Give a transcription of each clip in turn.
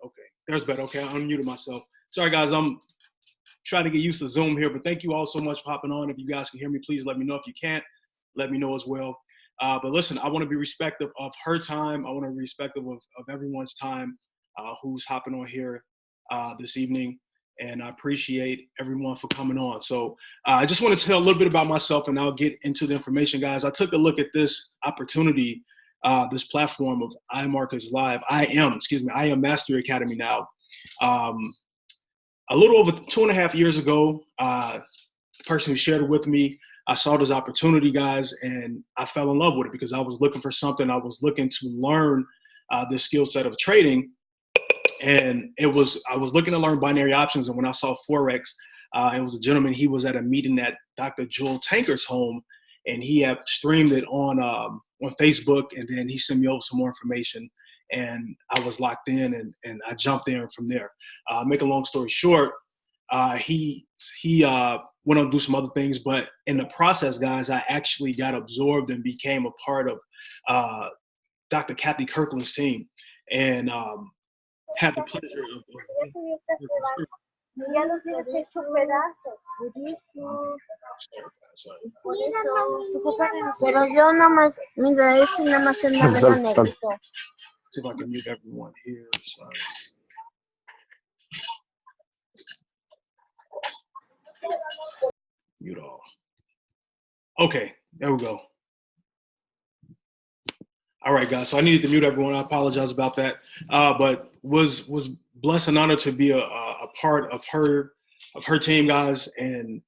Okay, there's better. Okay, I unmuted myself. Sorry, guys. I'm trying to get used to Zoom here, but thank you all so much for hopping on. If you guys can hear me, please let me know. If you can't, let me know as well. But listen, I want to be respectful of her time. I want to be respectful of everyone's time who's hopping on here this evening. And I appreciate everyone for coming on. So I just want to tell a little bit about myself, and I'll get into the information, guys. I took a look at this opportunity, this platform of iMarkets Live. I am Mastery Academy now. A little over 2.5 years ago, the person who shared it with me, I saw this opportunity, guys, and I fell in love with it because I was looking for something. I was looking to learn the skill set of trading, and I was looking to learn binary options. And when I saw Forex, it was a gentleman. He was at a meeting at Dr. Joel Tanker's home, and he had streamed it on Facebook, and then he sent me over some more information. And I was locked in, and I jumped in from there. Make a long story short, he went on to do some other things, but in the process, guys, I actually got absorbed and became a part of Dr. Kathy Kirkland's team, and had the pleasure of Ya los tienes hecho pedazos. Pero yo nada más, mira, ese nada más es navega negrito. See if I can mute everyone here. Sorry. Mute all. Okay, there we go. All right, guys. So I needed to mute everyone. I apologize about that. But was blessed and honored to be a part of her team, guys. And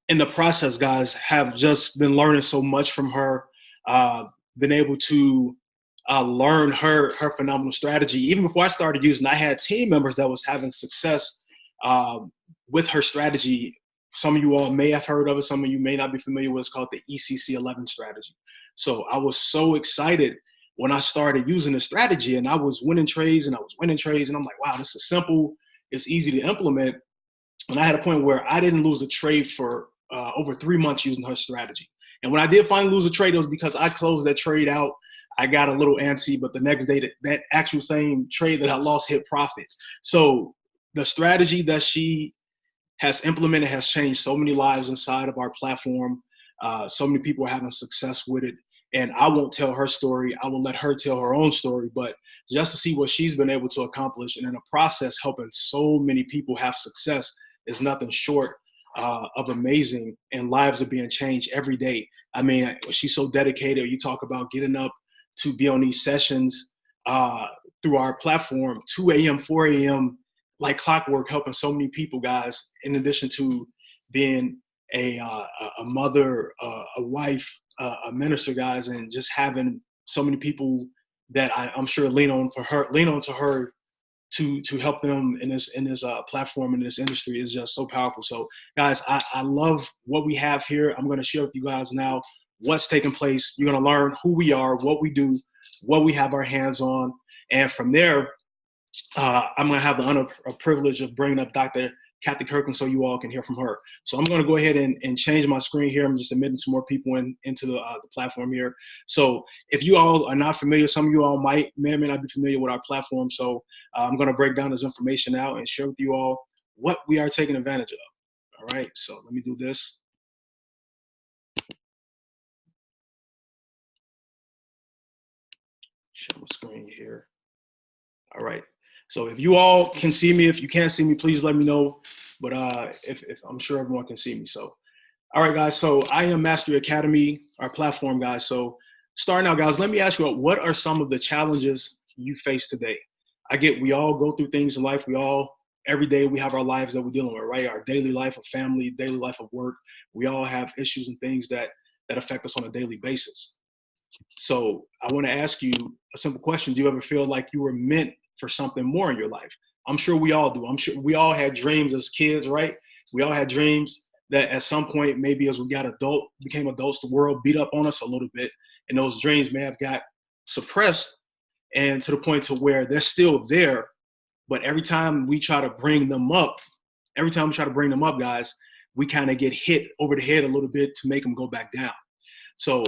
in the process, guys, have just been learning so much from her. Been able to learn her phenomenal strategy. Even before I started using, I had team members that was having success with her strategy. Some of you all may have heard of it. Some of you may not be familiar with it. It's called the ECC11 strategy. So I was so excited when I started using the strategy, and I was winning trades, and I'm like, wow, this is simple. It's easy to implement. And I had a point where I didn't lose a trade for over 3 months using her strategy. And when I did finally lose a trade, it was because I closed that trade out. I got a little antsy, but the next day that actual same trade that I lost hit profit. So the strategy that she has implemented has changed so many lives inside of our platform. So many people are having success with it. And I won't tell her story. I will let her tell her own story. But just to see what she's been able to accomplish, and in the process helping so many people have success, is nothing short of amazing. And lives are being changed every day. I mean, she's so dedicated. You talk about getting up to be on these sessions through our platform, 2 a.m., 4 a.m., like clockwork, helping so many people, guys, in addition to being a mother, a wife, a minister, guys, and just having so many people that I'm sure lean on to her to help them in this platform, in this industry, is just so powerful. So guys, I love what we have here. I'm going to share with you guys now what's taking place. You're going to learn who we are, what we do, what we have our hands on, and from there, I'm going to have the honor or privilege of bringing up Dr. Kathy Kirkland so you all can hear from her. So I'm going to go ahead and change my screen here. I'm just admitting some more people into the platform here. So if you all are not familiar, some of you all may or may not be familiar with our platform. So I'm going to break down this information now and share with you all what we are taking advantage of. All right, so let me do this. Share my screen here. All right. So if you all can see me, if you can't see me, please let me know. But if I'm sure everyone can see me. So, all right, guys. So I am Mastery Academy, our platform, guys. So starting out, guys, let me ask you, what are some of the challenges you face today? We all go through things in life. Every day we have our lives that we're dealing with, right? Our daily life of family, daily life of work. We all have issues and things that affect us on a daily basis. So I want to ask you a simple question. Do you ever feel like you were meant for something more in your life? I'm sure we all do. I'm sure we all had dreams as kids, right? We all had dreams that at some point, maybe as we became adults, the world beat up on us a little bit, and those dreams may have got suppressed, and to the point to where they're still there, but every time we try to bring them up, guys, we kind of get hit over the head a little bit to make them go back down. So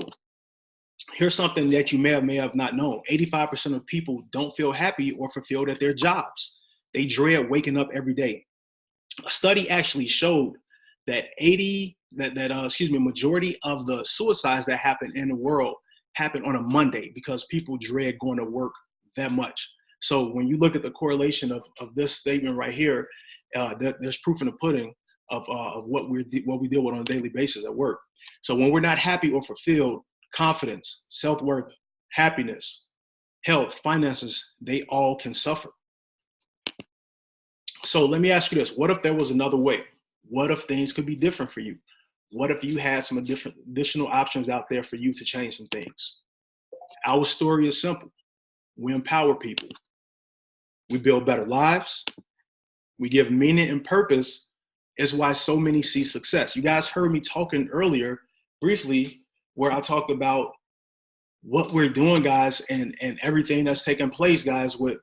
Here's something that you may have not known. 85% of people don't feel happy or fulfilled at their jobs. They dread waking up every day. A study actually showed that majority of the suicides that happen in the world happen on a Monday because people dread going to work that much. So when you look at the correlation of this statement right here, there's proof in the pudding of what we deal with on a daily basis at work. So when we're not happy or fulfilled, confidence, self-worth, happiness, health, finances, they all can suffer. So let me ask you this. What if there was another way? What if things could be different for you? What if you had some additional options out there for you to change some things? Our story is simple. We empower people. We build better lives. We give meaning and purpose. Is why so many see success. You guys heard me talking earlier briefly where I talked about what we're doing, guys, and everything that's taking place, guys, with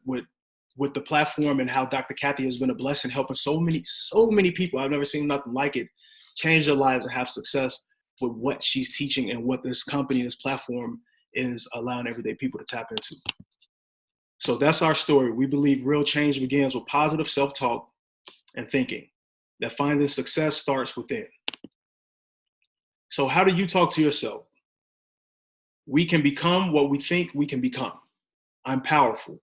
the platform and how Dr. Kathy has been a blessing, helping so many people. I've never seen nothing like it, change their lives and have success with what she's teaching and what this company, this platform is allowing everyday people to tap into. So that's our story. We believe real change begins with positive self-talk and thinking, that finding success starts within. So how do you talk to yourself? We can become what we think we can become. I'm powerful.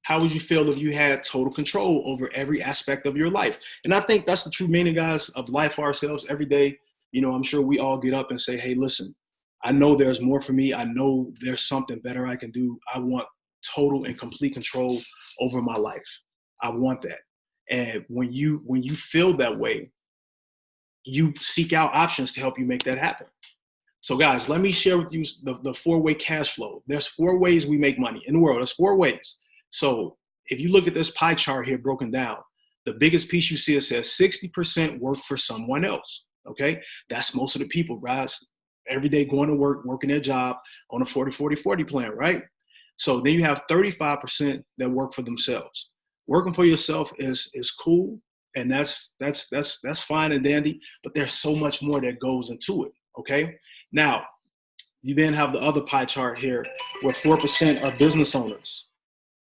How would you feel if you had total control over every aspect of your life? And I think that's the true meaning, guys, of life for ourselves every day. You know, I'm sure we all get up and say, hey, listen, I know there's more for me. I know there's something better I can do. I want total and complete control over my life. I want that. And when you feel that way, you seek out options to help you make that happen. So guys, let me share with you the four-way cash flow. There's 4 ways we make money in the world. There's 4 ways. So if you look at this pie chart here broken down, the biggest piece you see, it says 60% work for someone else. Okay, that's most of the people, guys. Every day going to work, working their job on a 40-40-40 plan, right? So then you have 35% that work for themselves. Working for yourself is cool, and that's fine and dandy, but there's so much more that goes into it. Okay, now you then have the other pie chart here where 4% are business owners.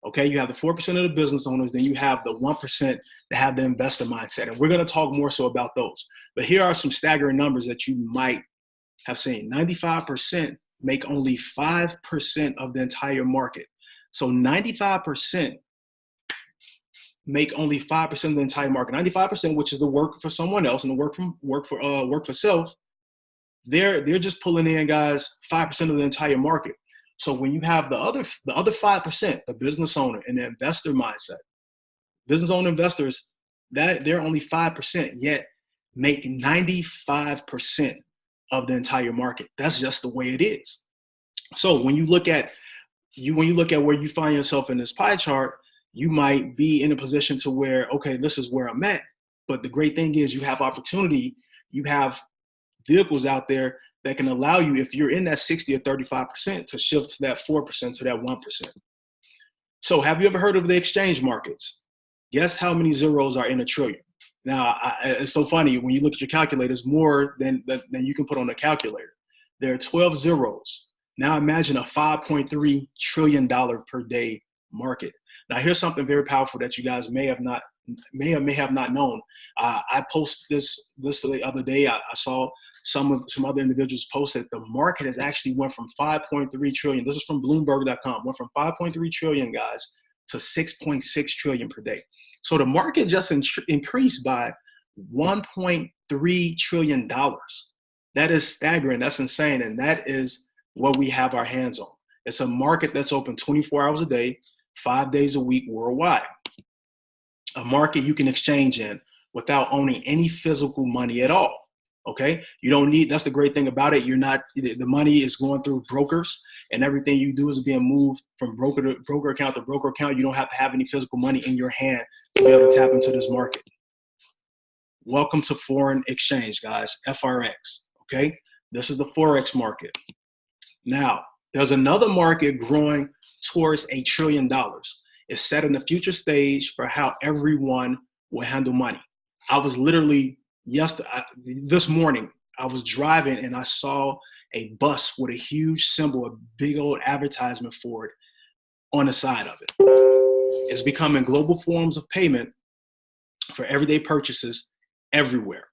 Okay, you have the 4% of the business owners, then you have the 1% that have the investor mindset. And we're going to talk more so about those. But here are some staggering numbers that you might have seen. 95% make only 5% of the entire market. So 95% make only 5% of the entire market. 95%, which is the work for someone else and the work for self, they're just pulling in, guys, 5% of the entire market. So when you have the other 5%, the business owner and the investor mindset, business owner investors, that they're only 5%, yet make 95% of the entire market. That's just the way it is. So when you look at where you find yourself in this pie chart, you might be in a position to where, okay, this is where I'm at. But the great thing is you have opportunity, you have vehicles out there that can allow you, if you're in that 60 or 35%, to shift to that 4%, to that 1%. So have you ever heard of the exchange markets? Guess how many zeros are in a trillion? Now, it's so funny, when you look at your calculators, more than you can put on a calculator. There are 12 zeros. Now imagine a $5.3 trillion per day market. Now here's something very powerful that you guys may have not known. I posted this the other day. I saw some other individuals post that the market has actually went from 5.3 trillion. This is from Bloomberg.com. Went from 5.3 trillion, guys, to 6.6 trillion per day. So the market just increased by $1.3 trillion. That is staggering. That's insane. And that is what we have our hands on. It's a market that's open 24 hours a day, 5 days a week worldwide. A market you can exchange in without owning any physical money at all. Okay, you don't need, that's the great thing about it. You're not, the money is going through brokers, and everything you do is being moved from broker account to broker account. You don't have to have any physical money in your hand to be able to tap into this market. Welcome to foreign exchange, guys, FRX. Okay, this is the Forex market. Now, there's another market growing towards $1 trillion. It's setting the future stage for how everyone will handle money. I was literally this morning, I was driving and I saw a bus with a huge symbol, a big old advertisement for it on the side of it. It's becoming global forms of payment for everyday purchases everywhere,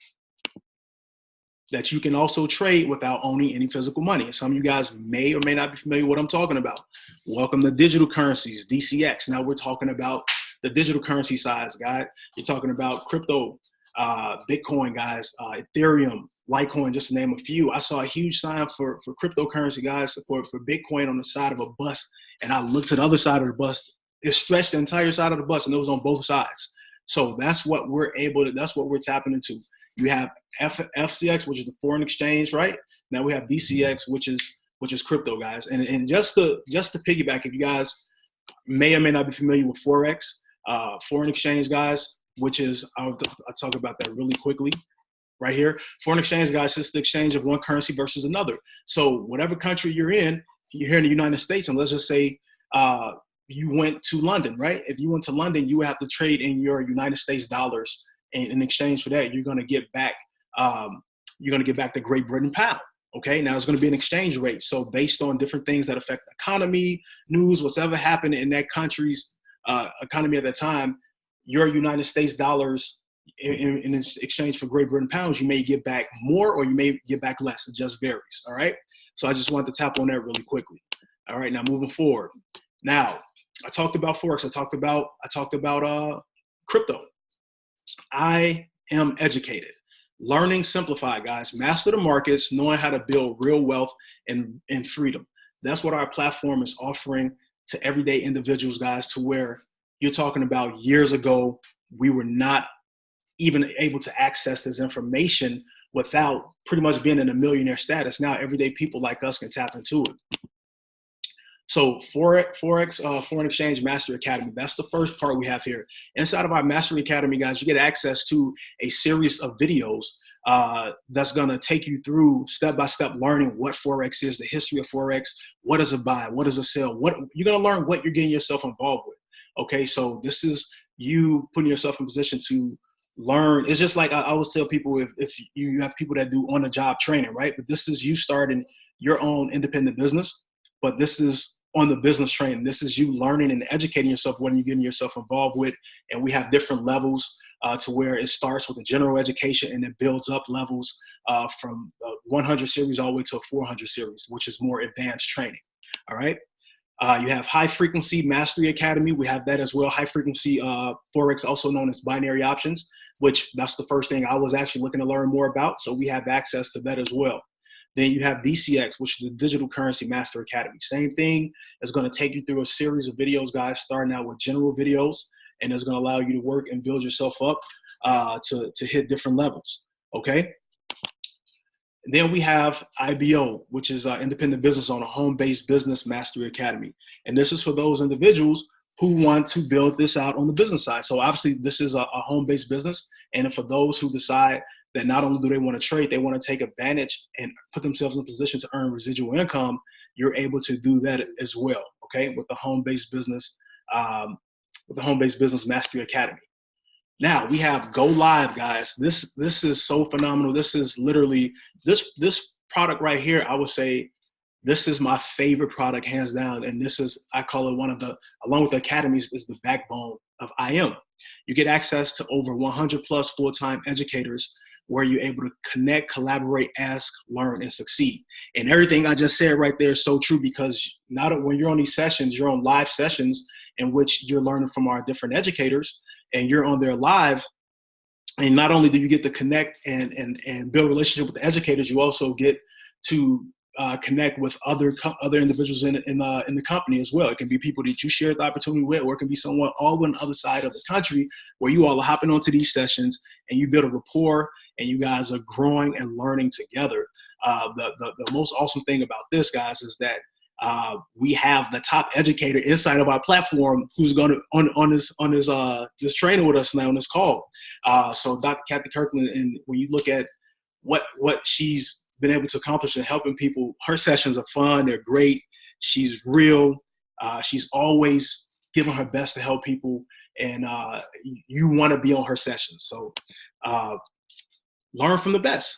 that you can also trade without owning any physical money. Some of you guys may or may not be familiar with what I'm talking about. Welcome to digital currencies, DCX. Now we're talking about the digital currency size, guys. You're talking about crypto, Bitcoin, guys, Ethereum, Litecoin, just to name a few. I saw a huge sign for cryptocurrency, guys, for Bitcoin on the side of a bus. And I looked to the other side of the bus. It stretched the entire side of the bus, and it was on both sides. So that's what we're that's what we're tapping into. You have FCX, which is the foreign exchange, right? Now we have DCX, which is crypto, guys. And just to piggyback, if you guys may or may not be familiar with Forex, foreign exchange, guys, which is, I'll talk about that really quickly right here. Foreign exchange, guys, is the exchange of one currency versus another. So whatever country you're here in the United States, and let's just say you went to London, right? If you went to London, you would have to trade in your United States dollars, and in exchange for that, you're going to get back the Great Britain pound. Okay, now it's going to be an exchange rate. So based on different things that affect the economy, news, whatever happened in that country's economy at that time, your United States dollars in exchange for Great Britain pounds, you may get back more or you may get back less. It just varies. All right. So I just wanted to tap on that really quickly. All right. Now moving forward. Now I talked about Forex. I talked about crypto. I am educated. Learning simplified, guys. Master the markets, knowing how to build real wealth and freedom. That's what our platform is offering to everyday individuals, guys, to where you're talking about years ago, we were not even able to access this information without pretty much being in a millionaire status. Now, everyday people like us can tap into it. So Forex, Foreign Exchange Mastery Academy, that's the first part we have here. Inside of our Mastery Academy, guys, you get access to a series of videos that's going to take you through step-by-step learning what Forex is, the history of Forex, what is a buy, what is a sell, you're going to learn what you're getting yourself involved with. Okay, so this is you putting yourself in position to learn. It's just like I always tell people, if you have people that do on-the-job training, right? But this is you starting your own independent business, but this is on the business training. This is you learning and educating yourself what you're getting yourself involved with. And we have different levels to where it starts with a general education and it builds up levels from 100 series all the way to a 400 series, which is more advanced training. All right. You have High Frequency Mastery Academy. We have that as well. High Frequency Forex, also known as binary options, which that's the first thing I was actually looking to learn more about. So we have access to that as well. Then you have DCX, which is the Digital Currency Master Academy. Same thing. It's going to take you through a series of videos, guys, starting out with general videos, and it's going to allow you to work and build yourself up to hit different levels. Okay. Then we have IBO, which is Independent Business Owner, Home-Based Business Mastery Academy. And this is for those individuals who want to build this out on the business side. So obviously this is a home-based business. And for those who decide that not only do they want to trade, they want to take advantage and put themselves in a position to earn residual income, you're able to do that as well, okay, with the home-based business, Mastery Academy. Now we have Go Live, guys. This is so phenomenal. This is literally this product right here. I would say this is my favorite product, hands down. And this is, I call it one of the, along with the academies, is the backbone of IM. You get access to over 100 plus full-time educators where you're able to connect, collaborate, ask, learn, and succeed. And everything I just said right there is so true, because when you're on these sessions, you're on live sessions in which you're learning from our different educators, and you're on there live. And not only do you get to connect and build a relationship with the educators, you also get to connect with other individuals in the company as well. It can be people that you share the opportunity with, or it can be someone all on the other side of the country where you all are hopping onto these sessions and you build a rapport and you guys are growing and learning together. The most awesome thing about this, guys, is that we have the top educator inside of our platform who's going to on this training with us now on this call. So Dr. Kathy Kirkland, and when you look at what she's been able to accomplish in helping people, her sessions are fun, they're great. She's real. She's always giving her best to help people, and you want to be on her sessions. So learn from the best.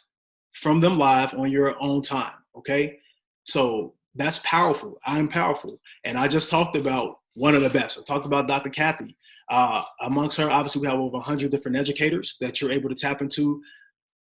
from them live on your own time, okay? So that's powerful. I'm powerful. And I just talked about one of the best. I talked about Dr. Kathy. Amongst her, obviously, we have over 100 different educators that you're able to tap into.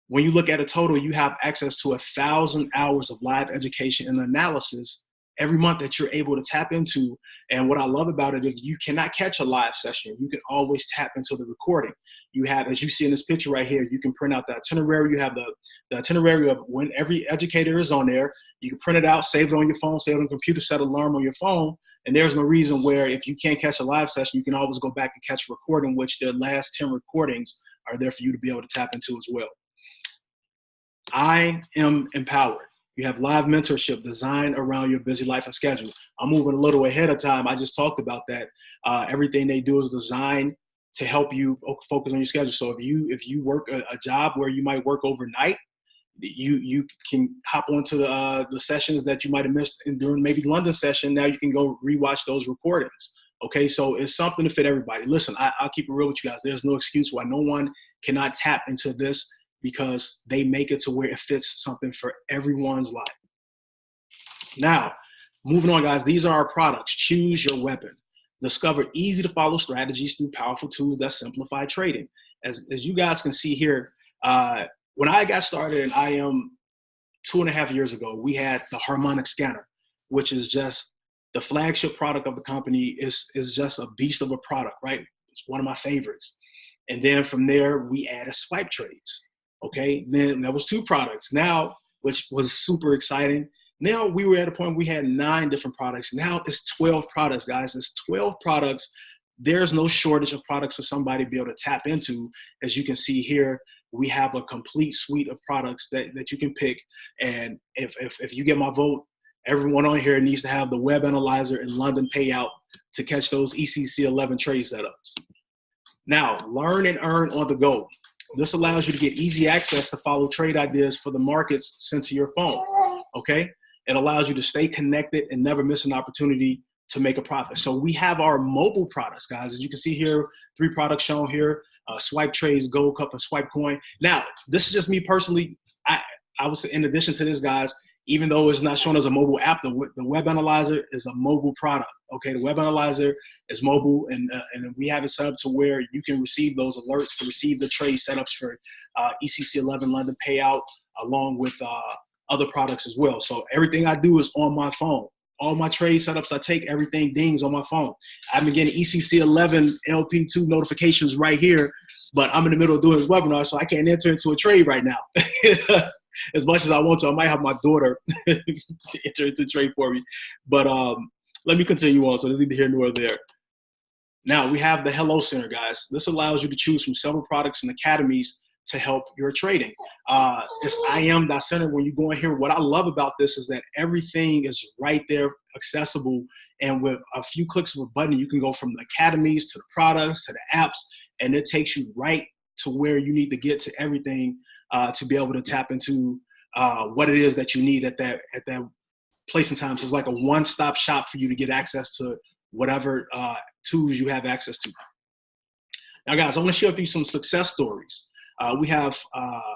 When you look at a total, you have access to 1,000 hours of live education and analysis every month that you're able to tap into. And what I love about it is you cannot catch a live session. You can always tap into the recording. You have, as you see in this picture right here, you can print out the itinerary. You have the itinerary of when every educator is on there. You can print it out, save it on your phone, save it on your computer, set an alarm on your phone. And there's no reason where if you can't catch a live session, you can always go back and catch a recording, which the last 10 recordings are there for you to be able to tap into as well. I am empowered. You have live mentorship designed around your busy life and schedule. I'm moving a little ahead of time. I just talked about that. Everything they do is designed to help you focus on your schedule. So if you work a job where you might work overnight, you can hop onto the sessions that you might have missed during maybe London session. Now you can go rewatch those recordings. Okay, so it's something to fit everybody. Listen, I'll keep it real with you guys. There's no excuse why no one cannot tap into this, because they make it to where it fits something for everyone's life. Now, moving on, guys, these are our products. Choose your weapon. Discover easy to follow strategies through powerful tools that simplify trading. As you guys can see here, when I got started in IM 2.5 years ago, we had the Harmonic Scanner, which is just the flagship product of the company. Is just a beast of a product, right? It's one of my favorites. And then from there, we added Swipe Trades. Okay, then that was 2 products. Now, which was super exciting. Now we were at a point we had 9 different products. Now it's 12 products, guys. It's 12 products. There's no shortage of products for somebody to be able to tap into. As you can see here, we have a complete suite of products that you can pick. And if you get my vote, everyone on here needs to have the Web Analyzer and London Payout to catch those ECC 11 trade setups. Now, learn and earn on the go. This allows you to get easy access to follow trade ideas for the markets sent to your phone, okay? It allows you to stay connected and never miss an opportunity to make a profit. So we have our mobile products, guys. As you can see here, 3 products shown here, Swipe Trades, Gold Cup, and Swipe Coin. Now, this is just me personally. I would say in addition to this, guys, even though it's not shown as a mobile app, the Web Analyzer is a mobile product, okay? The Web Analyzer is mobile, and we have it set up to where you can receive those alerts to receive the trade setups for ECC 11 London Payout, along with other products as well. So everything I do is on my phone. All my trade setups I take, everything dings on my phone. I've been getting ECC 11 LP2 notifications right here, but I'm in the middle of doing this webinar, so I can't enter into a trade right now. As much as I want to, I might have my daughter enter into trade for me. But let me continue on. So there's neither here nor there. Now we have the Hello Center, guys. This allows you to choose from several products and academies to help your trading. It's IM.Center. When you go in here, what I love about this is that everything is right there, accessible. And with a few clicks of a button, you can go from the academies to the products to the apps, and it takes you right to where you need to get to everything to be able to tap into what it is that you need at that place and time. So it's like a one-stop shop for you to get access to whatever tools you have access to. Now, guys, I want to share with you some success stories. We have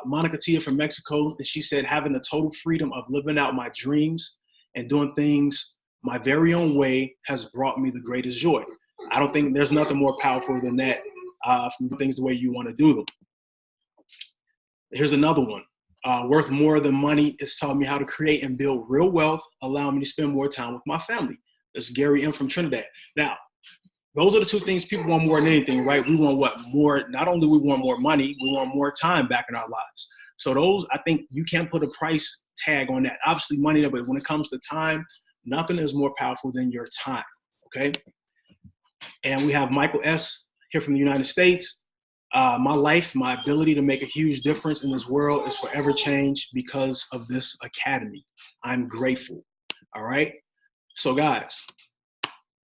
Monica Tia from Mexico, and she said, having the total freedom of living out my dreams and doing things my very own way has brought me the greatest joy. I don't think there's nothing more powerful than that, from things the way you want to do them. Here's another one. Worth more than money is telling me how to create and build real wealth, allowing me to spend more time with my family. This is Gary M. from Trinidad. Now, those are the 2 things people want more than anything, right? We want what? More, not only we want more money, we want more time back in our lives. So those, I think you can't put a price tag on that. Obviously money, but when it comes to time, nothing is more powerful than your time, okay? And we have Michael S. here from the United States. My life, my ability to make a huge difference in this world is forever changed because of this academy. I'm grateful, all right? So guys,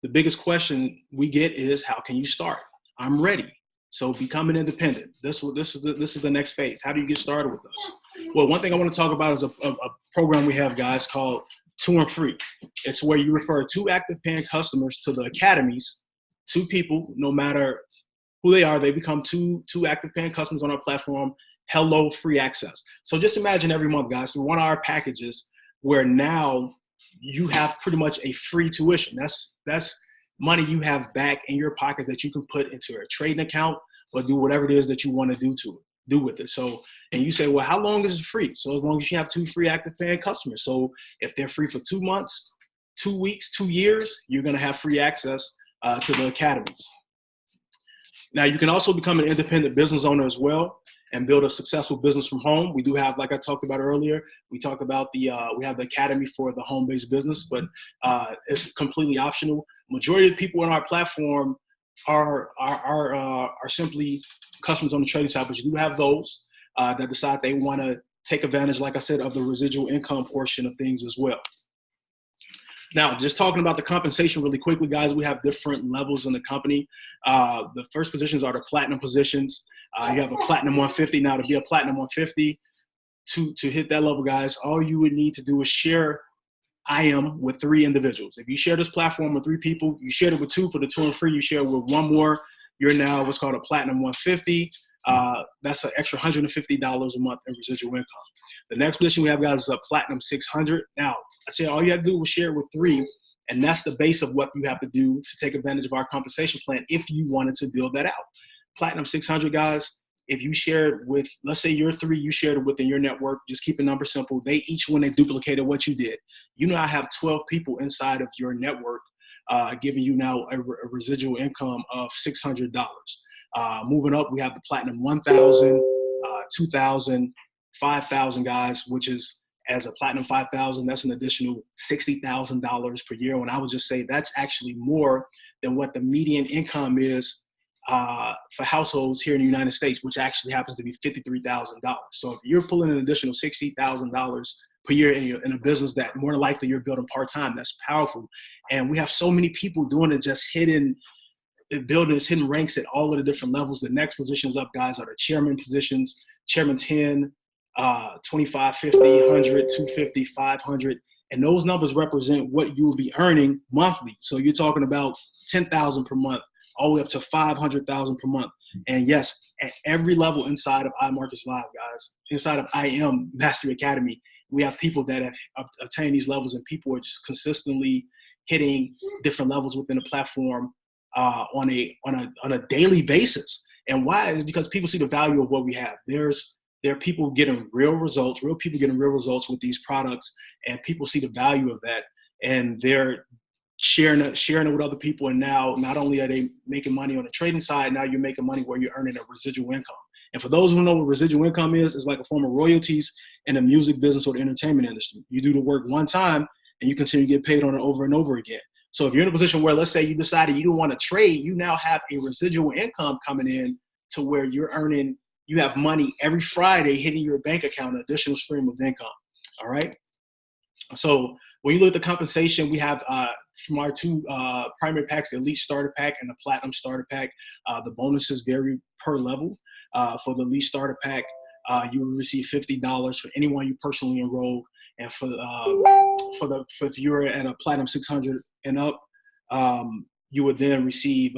the biggest question we get is, how can you start? I'm ready. So becoming independent. This is the next phase. How do you get started with us? Well, one thing I want to talk about is a program we have, guys, called 2 and Free. It's where you refer 2 active paying customers to the academies. 2 people, no matter who they are, they become two active paying customers on our platform, hello free access. So just imagine every month, guys, through 1 hour packages where now you have pretty much a free tuition. That's money you have back in your pocket that you can put into a trading account or do whatever it is that you want to do with it. So, and you say, well, how long is it free? So as long as you have 2 free active paying customers. So if they're free for 2 months, 2 weeks, 2 years, you're going to have free access to the academies. Now, you can also become an independent business owner as well and build a successful business from home. We do have, like I talked about earlier, we talked about we have the academy for the home-based business, but it's completely optional. Majority of the people on our platform are simply customers on the trading side, but you do have those that decide they want to take advantage, like I said, of the residual income portion of things as well. Now, just talking about the compensation really quickly, guys, we have different levels in the company. The first positions are the platinum positions. You have a platinum 150. Now, to be a platinum 150, to hit that level, guys, all you would need to do is share IM with 3 individuals. If you share this platform with 3 people, you shared it with 2 for the 2 and free, you share it with 1 more, you're now what's called a platinum 150. That's an extra $150 a month in residual income. The next position we have, guys, is a platinum 600. Now, I said all you have to do is share it with 3, and that's the base of what you have to do to take advantage of our compensation plan if you wanted to build that out. Platinum 600, guys, if you share it with, let's say you're 3, you shared it within your network, just keep the number simple. They each, when they duplicated what you did, you now have 12 people inside of your network giving you now a residual income of $600. Moving up, we have the platinum 1,000, 2,000, 5,000, guys, which is, as a platinum 5,000, that's an additional $60,000 per year. And I would just say that's actually more than what the median income is for households here in the United States, which actually happens to be $53,000. So if you're pulling an additional $60,000 per year in a business that more than likely you're building part-time, that's powerful. And we have so many people doing it, just building this hidden ranks at all of the different levels. The next positions up, guys, are the chairman positions, chairman 10, 25, 50, 100, 250, 500. And those numbers represent what you will be earning monthly. So you're talking about 10,000 per month, all the way up to 500,000 per month. And yes, at every level inside of iMarkets Live, guys, inside of IM Mastery Academy, we have people that have attained these levels, and people are just consistently hitting different levels within the platform on a daily basis. And why is because people see the value of what we have. There are people getting real people getting real results with these products, and people see the value of that, and they're sharing it with other people. And now not only are they making money on the trading side, now you're making money where you're earning a residual income. And for those who know what residual income is, it's like a form of royalties in the music business or the entertainment industry. You do the work one time and you continue to get paid on it over and over again. So if you're in a position where, let's say you decided you don't want to trade, you now have a residual income coming in to where you have money every Friday hitting your bank account, an additional stream of income. All right. So when you look at the compensation, we have from our 2 primary packs, the Elite Starter Pack and the Platinum Starter Pack. The bonuses vary per level. For the Elite Starter Pack, you will receive $50 for anyone you personally enroll, and if you're at a Platinum 600 and up, you would then receive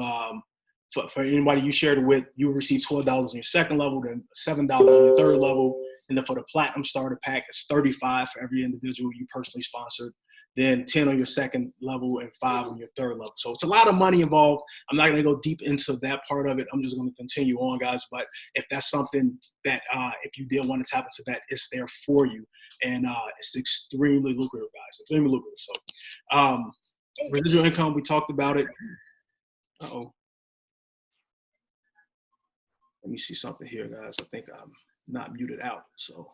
for anybody you shared it with, you will receive $12 on your second level, then $7 on your third level. And then for the Platinum Starter Pack, it's $35 for every individual you personally sponsored, then 10 on your second level and 5 on your third level. So it's a lot of money involved. I'm not going to go deep into that part of it. I'm just going to continue on, guys. But if that's something that if you did want to tap into that, it's there for you. And it's extremely lucrative, guys, extremely lucrative. So residual income, we talked about it. Uh-oh. Let me see something here, guys. I think I'm not muted out, so.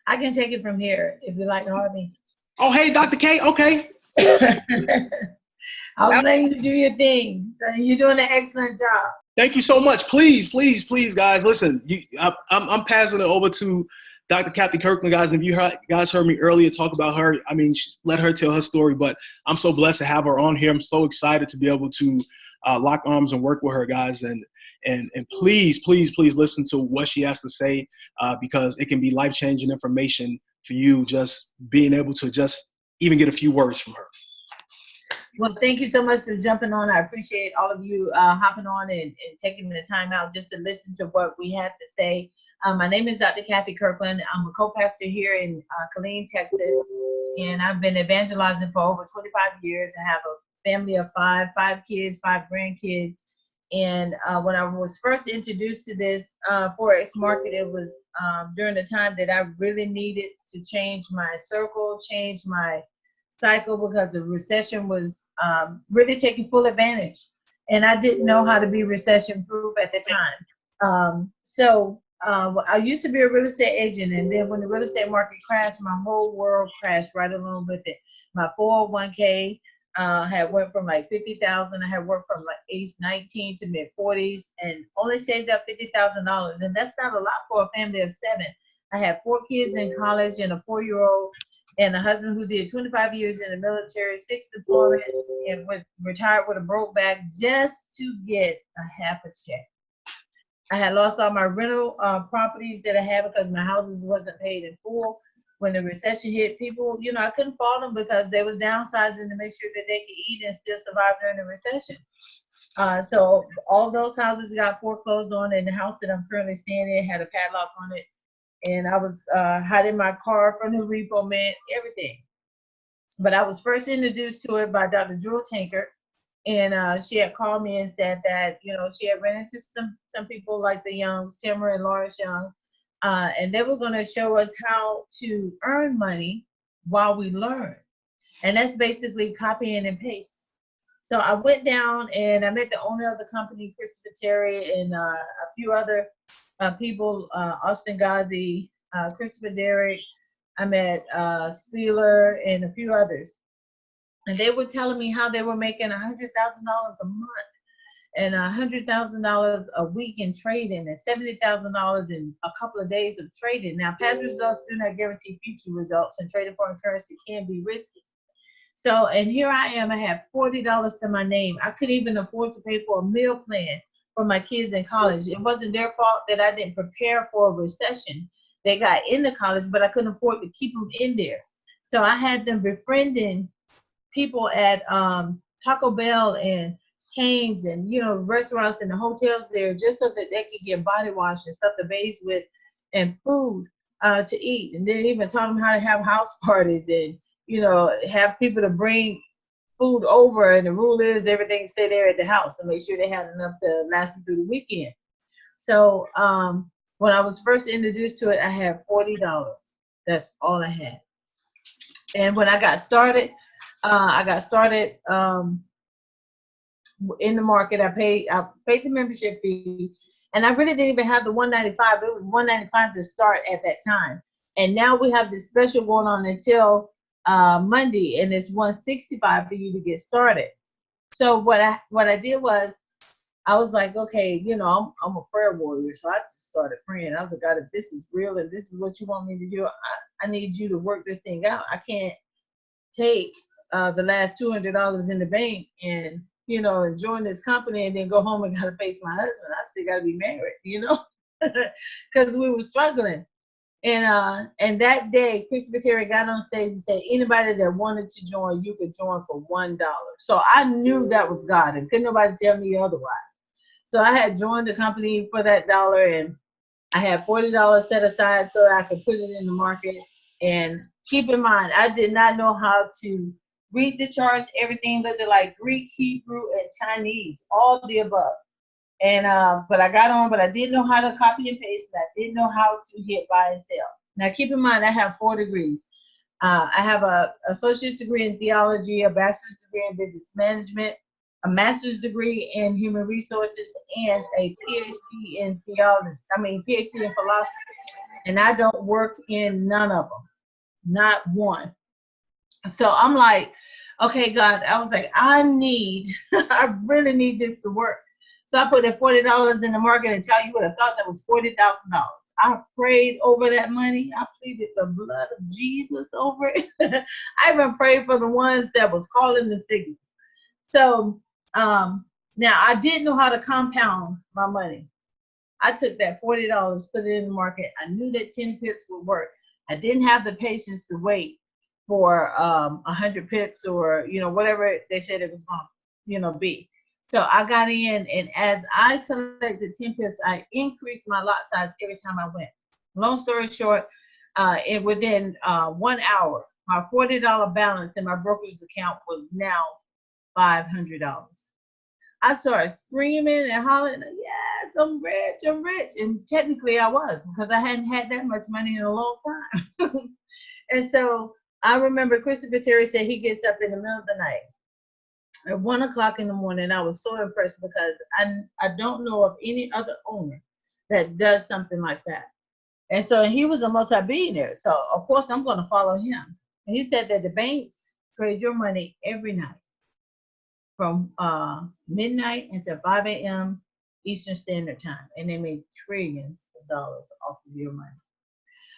I can take it from here if you like, Harvey. Oh, hey, Dr. K, okay. I was letting you do your thing. So you're doing an excellent job. Thank you so much. Please, please, please, guys, listen. I'm passing it over to Dr. Kathy Kirkland, guys. And if you guys heard me earlier talk about her, I mean, let her tell her story. But I'm so blessed to have her on here. I'm so excited to be able to lock arms and work with her, guys. And please, please, please listen to what she has to say because it can be life-changing information for you, just being able to just even get a few words from her. Well, thank you so much for jumping on. I appreciate all of you hopping on and taking the time out just to listen to what we had to say. My name is Dr. Kathy Kirkland. I'm a co-pastor here in Killeen, Texas, and I've been evangelizing for over 25 years. I have a family of five kids, 5 grandkids. And when I was first introduced to this Forex market, it was during the time that I really needed to change my circle, change my cycle, because the recession was really taking full advantage. And I didn't know how to be recession proof at the time. I used to be a real estate agent, and then when the real estate market crashed, my whole world crashed right along with it. My 401k had went from like 50,000. I had worked from like age 19 to mid 40s, and only saved up $50,000, and that's not a lot for a family of 7. I had 4 kids in college and a 4-year-old, and a husband who did 25 years in the military, 6 deployments, and retired with a broke back just to get a half a check. I had lost all my rental properties that I had because my houses wasn't paid in full. When the recession hit, people, I couldn't fault them because they was downsizing to make sure that they could eat and still survive during the recession. So all those houses got foreclosed on, and the house that I'm currently staying in had a padlock on it. And I was hiding my car from the repo man, everything. But I was first introduced to it by Dr. Jewel Tinker. And she had called me and said that, she had ran into some people like the Youngs, Timmer and Lawrence Young, and they were going to show us how to earn money while we learn. And that's basically copying and paste. So I went down and I met the owner of the company, Christopher Terry, and a few other people, Austin Ghazi, Christopher Derrick. I met Spieler and a few others. And they were telling me how they were making $100,000 a month and $100,000 a week in trading and $70,000 in a couple of days of trading. Now, past results do not guarantee future results, and trading foreign currency can be risky. So, and here I am, I have $40 to my name. I couldn't even afford to pay for a meal plan for my kids in college. It wasn't their fault that I didn't prepare for a recession. They got into college, but I couldn't afford to keep them in there. So I had them befriending people at Taco Bell and Cane's and, restaurants and the hotels there, just so that they could get body wash and stuff to bathe with and food to eat. And then even taught them how to have house parties and, have people to bring food over. And the rule is everything stay there at the house and make sure they had enough to last them through the weekend. So when I was first introduced to it, I had $40. That's all I had. And when I got started, in the market. I paid the membership fee, and I really didn't even have the $195. It was $195 to start at that time. And now we have this special going on until Monday, and it's $165 for you to get started. So what I did was, I was like, okay, I'm a prayer warrior, so I just started praying. I was like, God, if this is real and this is what you want me to do, I need you to work this thing out. I can't take the last $200 in the bank and and join this company and then go home and gotta face my husband. I still gotta be married, because we were struggling. And that day, Christopher Terry got on stage and said, anybody that wanted to join, you could join for $1. So I knew that was God, and couldn't nobody tell me otherwise. So I had joined the company for that dollar, and I had $40 set aside so I could put it in the market. And keep in mind, I did not know how to read the charts. Everything looked like Greek, Hebrew, and Chinese, all the above. And but I got on, but I didn't know how to copy and paste, and I didn't know how to hit buy and sell. Now keep in mind, I have 4 degrees. I have a associate's degree in theology, a bachelor's degree in business management, a master's degree in human resources, and a PhD in PhD in philosophy. And I don't work in none of them, not one. So I'm like, okay, God, I was like, I really need this to work. So I put that $40 in the market, and tell you what, I thought that was $40,000. I prayed over that money. I pleaded the blood of Jesus over it. I even prayed for the ones that was calling the signal. So now I didn't know how to compound my money. I took that $40, put it in the market. I knew that 10 pips would work. I didn't have the patience to wait. for 100 pips, or whatever they said it was going to be. So I got in, and as I collected 10 pips, I increased my lot size every time I went. Long story short, within 1 hour, my $40 balance in my broker's account was now $500. I started screaming and hollering, yes, I'm rich, I'm rich. And technically I was, because I hadn't had that much money in a long time. And so I remember Christopher Terry said he gets up in the middle of the night at 1 o'clock in the morning. I was so impressed, because I don't know of any other owner that does something like that. And so he was a multi-billionaire. So of course I'm going to follow him. And he said that the banks trade your money every night from midnight until 5 a.m. Eastern Standard Time. And they made trillions of dollars off of your money.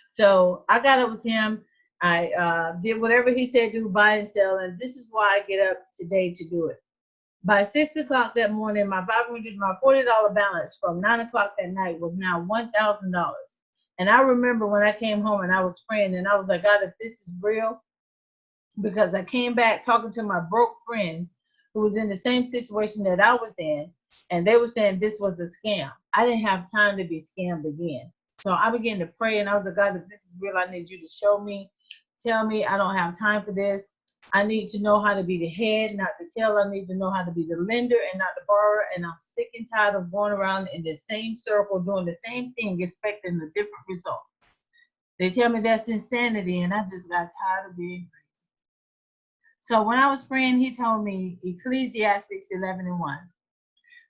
So I got up with him. I did whatever he said do, buy and sell. And this is why I get up today to do it. By 6 o'clock that morning, my $40 balance from 9 o'clock that night was now $1,000. And I remember when I came home and I was praying, and I was like, God, if this is real, because I came back talking to my broke friends who was in the same situation that I was in, and they were saying this was a scam. I didn't have time to be scammed again. So I began to pray, and I was like, God, if this is real, I need you to show me, tell me. I don't have time for this. I need to know how to be the head, not the tail. I need to know how to be the lender and not the borrower. And I'm sick and tired of going around in the same circle, doing the same thing, expecting a different result. They tell me that's insanity, and I just got tired of being crazy. So when I was praying, he told me Ecclesiastes 11:1.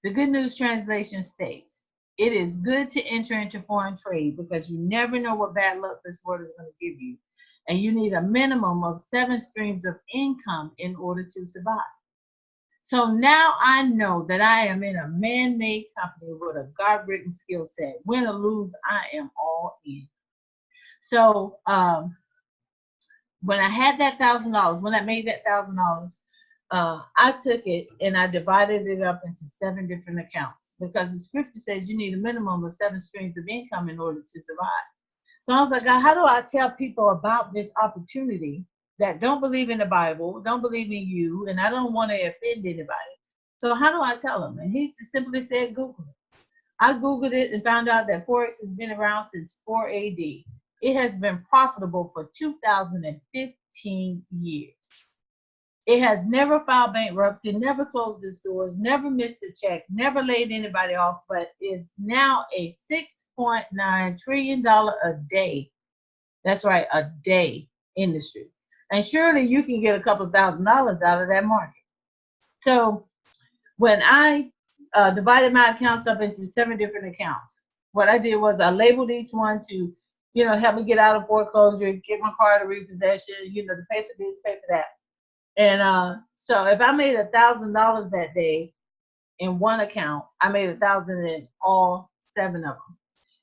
The Good News Translation states, it is good to enter into foreign trade, because you never know what bad luck this world is going to give you. And you need a minimum of 7 streams of income in order to survive. So now I know that I am in a man-made company with a God-written skill set. Win or lose, I am all in. So when I had that $1,000, when I made that $1,000, I took it and I divided it up into 7 different accounts, because the scripture says you need a minimum of 7 streams of income in order to survive. So I was like, God, how do I tell people about this opportunity that don't believe in the Bible, don't believe in you, and I don't want to offend anybody? So how do I tell them? And he just simply said, Google it. I Googled it and found out that Forex has been around since 4 AD. It has been profitable for 2015 years. It has never filed bankruptcy, never closed its doors, never missed a check, never laid anybody off, but is now a $6.9 trillion a day. That's right, a day industry. And surely you can get a couple $1,000s out of that market. So when I divided my accounts up into 7 different accounts, what I did was I labeled each one to, help me get out of foreclosure, get my car to repossession, to pay for this, pay for that. And so if I made $1,000 that day in one account, I made $1,000 in all 7 of them.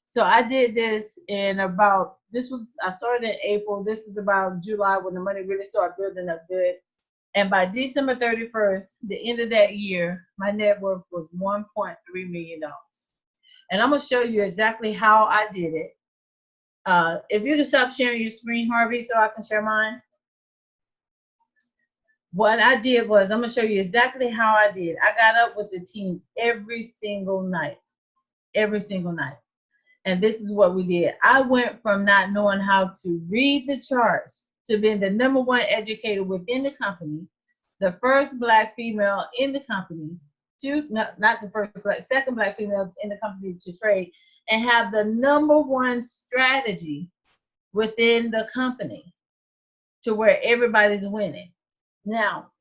So I did this in I started in April. This was about July when the money really started building up good. And by December 31st, the end of that year, my net worth was $1.3 million. And I'm going to show you exactly how I did it. If you can stop sharing your screen, Harvey, so I can share mine. What I did was, I'm going to show you exactly how I did. I got up with the team every single night. And this is what we did. I went from not knowing how to read the charts to being the #1 educator within the company, the first Black female in the company, second Black female in the company to trade, and have the #1 strategy within the company to where everybody's winning. Now,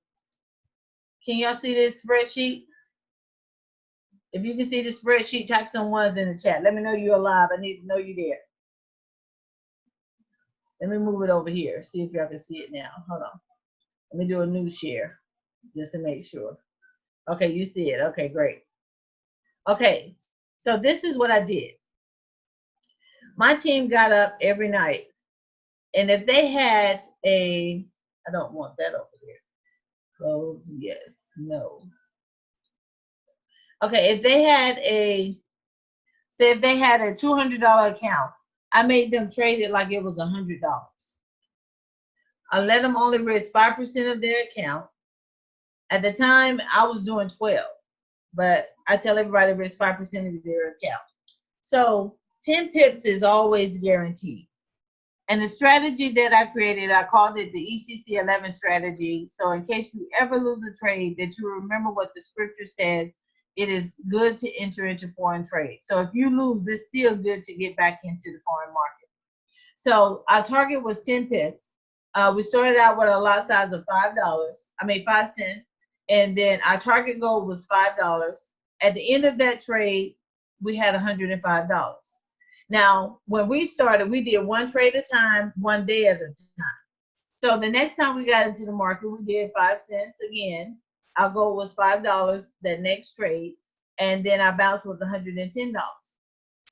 can y'all see this spreadsheet? If you can see the spreadsheet, type some ones in the chat. Let me know you're alive. I need to know you're there. Let me move it over here. See if y'all can see it now. Hold on. Let me do a new share just to make sure. Okay, you see it. Okay, great. Okay, so this is what I did. My team got up every night, and if they had I don't want that over here. Close, yes, no. Okay, if they had a $200 account, I made them trade it like it was $100. I let them only risk 5% of their account. At the time, I was doing 12, but I tell everybody risk 5% of their account. So 10 pips is always guaranteed. And the strategy that I created, I called it the ECC 11 strategy. So in case you ever lose a trade, that you remember what the scripture says, it is good to enter into foreign trade. So if you lose, it's still good to get back into the foreign market. So our target was 10 pips. We started out with a lot size of $5 cents. And then our target goal was $5. At the end of that trade, we had $105. Now, when we started, we did one trade at a time, one day at a time. So the next time we got into the market, we did 5 cents again. Our goal was $5 that next trade, and then our balance was $110.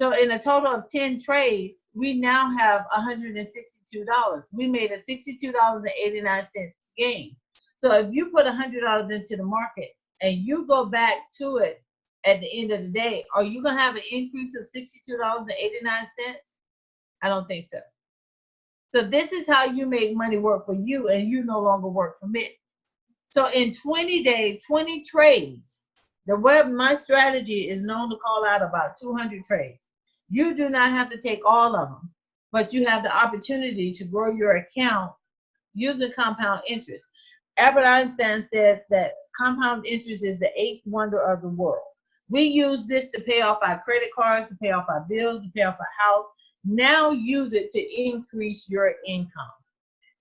So in a total of 10 trades, we now have $162. We made a $62.89 gain. So if you put $100 into the market and you go back to it at the end of the day, are you going to have an increase of $62.89? I don't think so. So this is how you make money work for you and you no longer work for me. So in 20 days, 20 trades, my strategy is known to call out about 200 trades. You do not have to take all of them, but you have the opportunity to grow your account using compound interest. Albert Einstein said that compound interest is the 8th wonder of the world. We use this to pay off our credit cards, to pay off our bills, to pay off our house. Now use it to increase your income.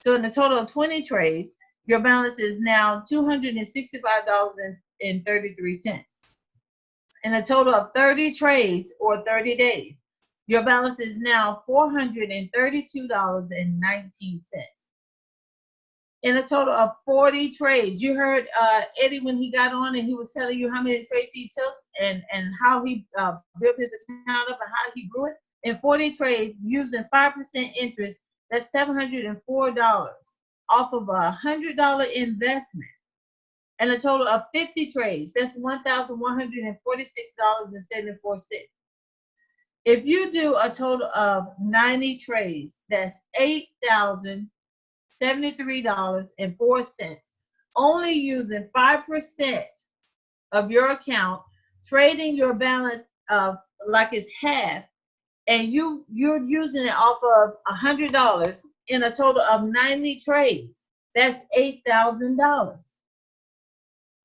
So in a total of 20 trades, your balance is now $265.33. In a total of 30 trades or 30 days, your balance is now $432.19. In a total of 40 trades. You heard Eddie when he got on and he was telling you how many trades he took and how he built his account up and how he grew it. In 40 trades, using 5% interest, that's $704 off of a $100 investment. And a total of 50 trades, that's $1,146.74. If you do a total of 90 trades, that's $8,073.04, only using 5% of your account, trading your balance of like it's half, and you're using it off of $100 in a total of 90 trades. That's $8,000.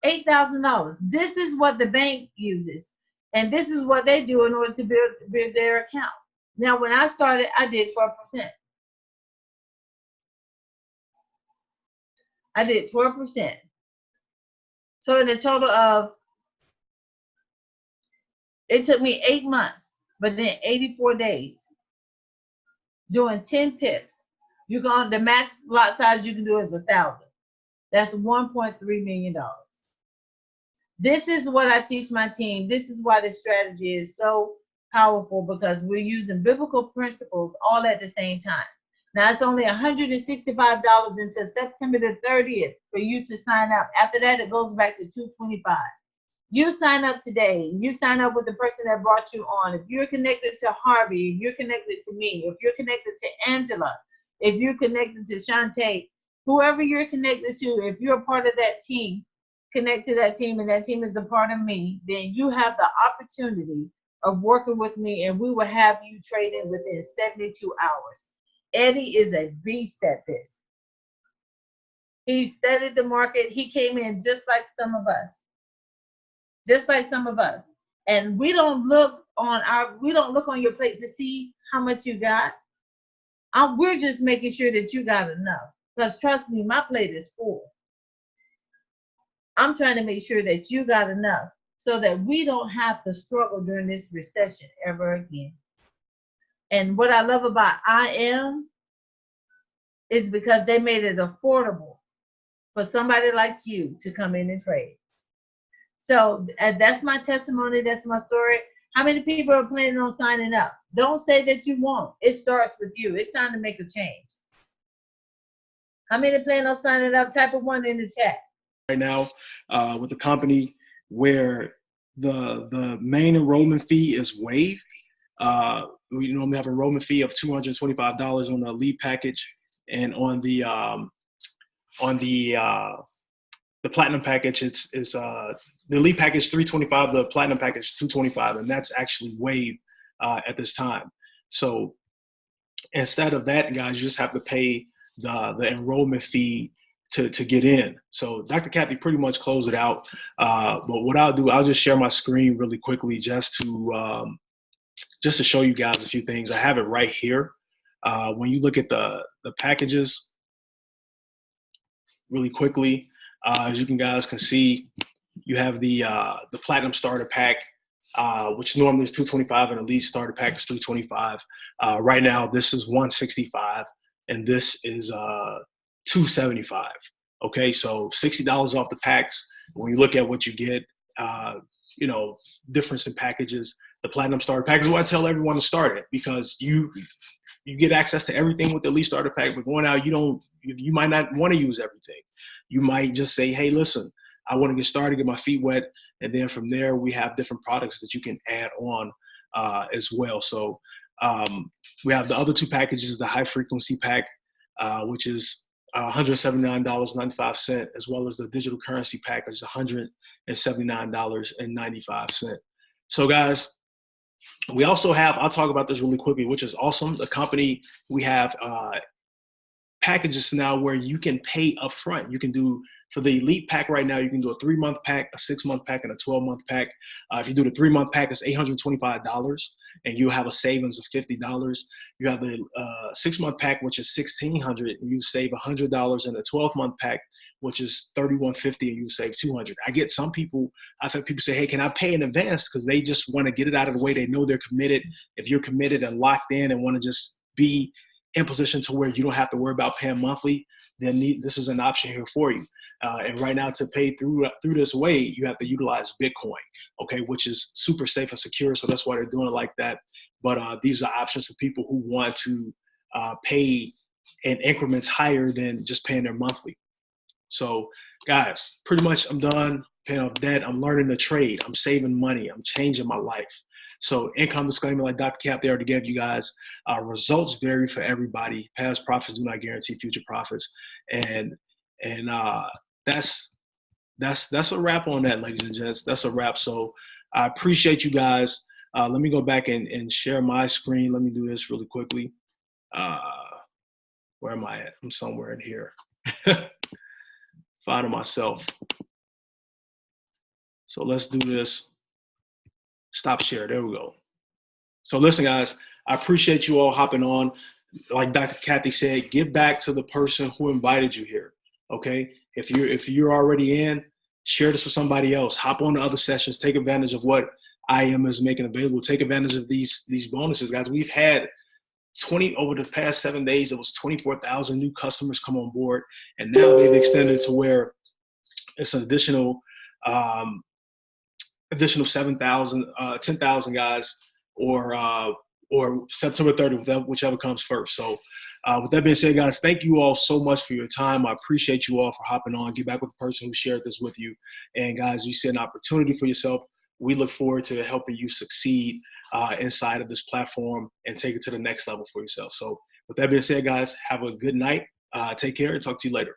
$8,000. This is what the bank uses, and this is what they do in order to build their account. Now, when I started, I did 12%. I did 12%. So in a total of, it took me 8 months, but then 84 days, doing 10 pips. The max lot size you can do is 1,000. That's $1.3 million. This is what I teach my team. This is why this strategy is so powerful, because we're using biblical principles all at the same time. Now, it's only $165 until September the 30th for you to sign up. After that, it goes back to $225. You sign up today. You sign up with the person that brought you on. If you're connected to Harvey, if you're connected to me, if you're connected to Angela, if you're connected to Shantae, whoever you're connected to, if you're a part of that team, connect to that team, and that team is a part of me, then you have the opportunity of working with me, and we will have you trading within 72 hours. Eddie is a beast at this. He studied the market. He came in just like some of us. Just like some of us. And we don't look on your plate to see how much you got. We're just making sure that you got enough. Because trust me, my plate is full. I'm trying to make sure that you got enough so that we don't have to struggle during this recession ever again. And what I love about IM is because they made it affordable for somebody like you to come in and trade. So that's my testimony. That's my story. How many people are planning on signing up? Don't say that you won't. It starts with you. It's time to make a change. How many plan on signing up? Type of 1 in the chat. Right now with the company where the main enrollment fee is waived. We normally have an enrollment fee of $225 on the lead package, and on the the platinum package, it's the elite package 325, the platinum package 225, and that's actually waived at this time. So instead of that, guys, you just have to pay the enrollment fee to get in. So Dr. Kathy pretty much closed it out. But what I'll do, I'll just share my screen really quickly just to show you guys a few things. I have it right here. When you look at the packages really quickly, as you guys can see, you have the Platinum Starter Pack, which normally is $225, and Elite Starter Pack is $325. Right now, this is $165, and this is $275. Okay, so $60 off the packs. When you look at what you get, you know, difference in packages. The Platinum Starter Pack is what I tell everyone to start it, because you get access to everything with the Elite Starter Pack. But going out, you might not want to use everything. You might just say, hey, listen, I want to get started, get my feet wet, and then from there we have different products that you can add on as well. So we have the other two packages, the High Frequency Pack, which is $179.95, as well as the Digital Currency Pack, which is $179.95. So guys, we also have, I'll talk about this really quickly, which is awesome. The company, we have packages now where you can pay up front. You can do, for the Elite Pack right now, you can do a 3-month pack, a 6-month pack, and a 12-month pack. If you do the 3-month pack, it's $825, and you have a savings of $50. You have the 6-month pack, which is $1,600, and you save $100, and the 12-month pack, which is $3,150, and you save $200. I've had people say, hey, can I pay in advance? Because they just want to get it out of the way. They know they're committed. If you're committed and locked in and want to just be in position to where you don't have to worry about paying monthly, then this is an option here for you. And right now, to pay through this way, you have to utilize Bitcoin, okay, which is super safe and secure. So that's why they're doing it like that. But these are options for people who want to pay in increments higher than just paying their monthly. So guys, pretty much I'm done paying off debt. I'm learning to trade. I'm saving money. I'm changing my life. So income disclaimer, like Dr. Cap, they already gave you guys. Results vary for everybody. Past profits do not guarantee future profits. And that's a wrap on that, ladies and gents. That's a wrap. So I appreciate you guys. Let me go back and share my screen. Let me do this really quickly. Where am I at? I'm somewhere in here. Finding myself. So let's do this. Stop share. There we go. So listen, guys, I appreciate you all hopping on. Like Dr. Kathy said, give back to the person who invited you here. Okay. If you're already in, share this with somebody else. Hop on to other sessions. Take advantage of what IM is making available. Take advantage of these bonuses, guys. We've had over the past 7 days, it was 24,000 new customers come on board, and now they've extended to where it's an additional 7,000, 10,000 guys, or September 30th, whichever comes first. So with that being said, guys, thank you all so much for your time. I appreciate you all for hopping on. Get back with the person who shared this with you. And guys, you see an opportunity for yourself. We look forward to helping you succeed inside of this platform and take it to the next level for yourself. So with that being said, guys, have a good night. Take care and talk to you later.